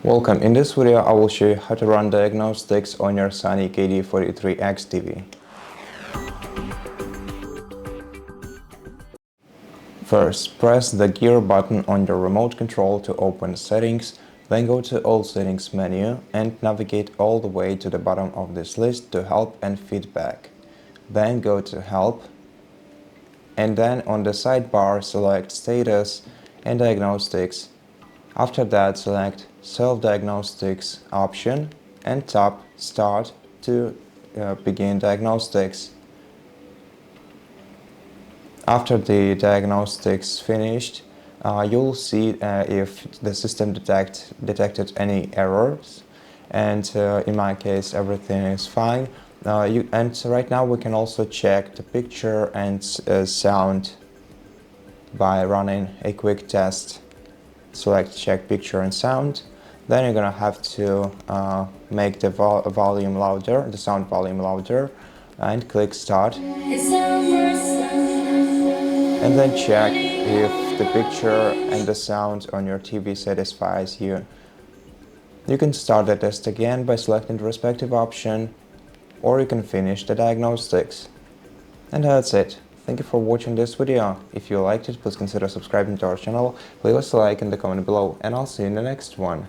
Welcome. In this video, I will show you how to run diagnostics on your Sony KD-43X TV. First, press the gear button on your remote control to open settings, then go to All Settings menu and navigate all the way to the bottom of this list to Help and Feedback. Then go to Help, and then on the sidebar select Status and Diagnostics. After that, select Self Diagnostics option and tap Start to begin diagnostics. After the diagnostics finished, you'll see if the system detected any errors, and in my case everything is fine. And right now we can also check the picture and sound by running a quick test. Select Check Picture and Sound. Then you're gonna have to make the volume louder, the sound volume louder, and click Start. And then check if the picture and the sound on your TV satisfies you. You can start the test again by selecting the respective option, or you can finish the diagnostics. And that's it. Thank you for watching this video. If you liked it, please consider subscribing to our channel, leave us a like in the comment below, and I'll see you in the next one.